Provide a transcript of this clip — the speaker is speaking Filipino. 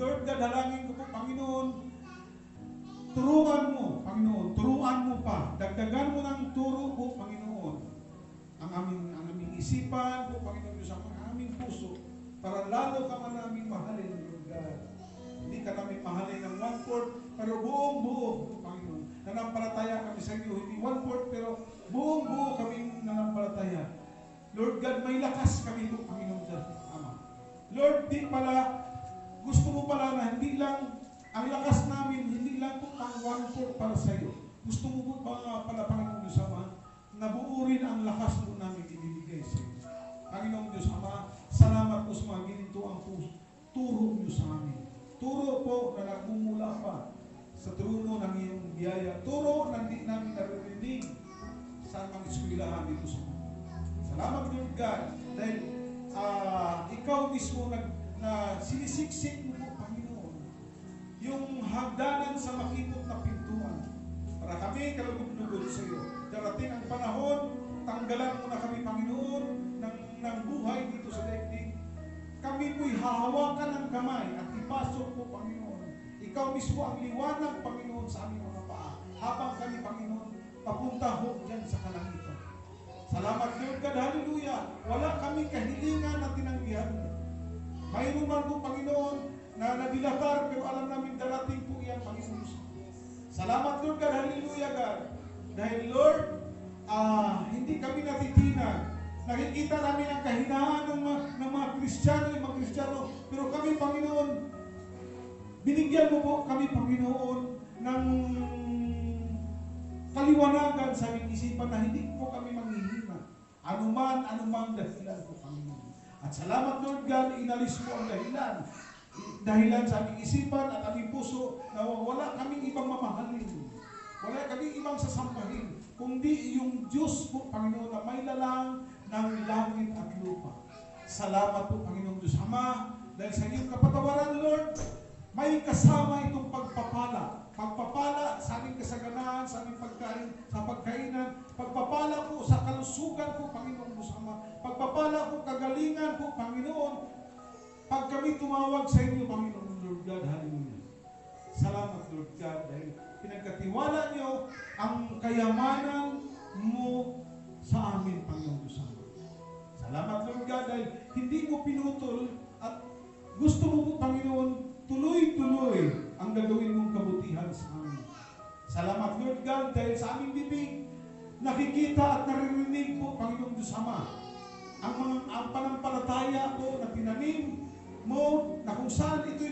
Lord God, halangin ko po, Panginoon, turuan mo, Panginoon, turuan mo pa, dagdagan mo ng turo po, Panginoon, ang aming isipan po, Panginoon Diyos, ang aming puso, para lalo ka man namin mahalin, Lord God. Hindi ka namin mahalin ng 1/4, pero buong-buo, Panginoon. Nanampalataya kami sa iyo, hindi 1/4, pero buong-buo kami nanampalataya. Lord God, may lakas kami po, Panginoon Diyos, Ama. Lord, di pala, gusto mo pala na hindi lang ang lakas namin, hindi lang po pang 1/4 para sa iyo. Gusto mo po ba pala, Panginoon Diyos, Ama, na buurin ang lakas po namin ibibigay sa iyo. Panginoon Diyos, Ama, salamat po sa mga gininto ang turo niyo sa amin. Turo po na nagmumula pa sa trono ng iyong biyaya. Turo na hindi namin naririnig sa mga eskwelahan dito sa mundo. Salamat, Lord God, dahil ikaw mismo na sinisiksik mo po, Panginoon, yung hagdanan sa makipot na pintuan para kami kalugod-lugod sa iyo. Darating ang panahon, tanggalan mo na kami, Panginoon, ng buhay dito sa daigdig. Kami po'y hahawakan ng kamay at ipasok po, Panginoon. Ikaw mismo ang liwanag, Panginoon, sa aming mga paa. Habang kami, Panginoon, papunta ho dyan sa kalangitan. Salamat, Lord God, hallelujah. Wala kami kahilingan na tinanggihan. Mayroon man po, Panginoon, na nadilatar, pero alam namin darating po iyan, Panginoon. Salamat, Lord God, hallelujah, God. Dahil, Lord, hindi kami natitinag. Nakikita namin ang kahinaan ng mga Kristiyano, yung mga Kristiyano. Pero kami, Panginoon, binigyan mo po kami, Panginoon, ng kaliwanagan sa aming isipan na hindi po kami manghihina. Anumang dahilan po, Panginoon. At salamat, Lord God, inalis mo ang dahilan sa aming isipan at aming puso na wala kaming ibang mamahalin. Wala kaming ibang sasampahin, kundi yung Diyos po, Panginoon, na may lalang ng langit at lupa. Salamat po, Panginoon Diyos Ama, dahil sa iyong kapatawaran, Lord, may kasama itong pagpapala. Pagpapala sa aming kasaganahan, sa aming pagkain, sa pagkainan. Pagpapala po sa kalusugan po, Panginoon Diyos Ama. Pagpapala po, kagalingan po, Panginoon. Pag kami tumawag sa inyo, Panginoon Lord God, hallelujah. Salamat, Lord God, dahil pinagkatiwala niyo ang kayamanan mo sa amin, Panginoon Diyos Ama. Salamat, Lord God, dahil hindi mo pinutol at gusto mo po, Panginoon, tuloy-tuloy ang gagawin mong kabutihan sa amin. Salamat, Lord God, dahil sa aming bibig, nakikita at naririnig po, Panginoon Diyos Ama, ang panampalataya po na tinanim mo na kung saan ito'y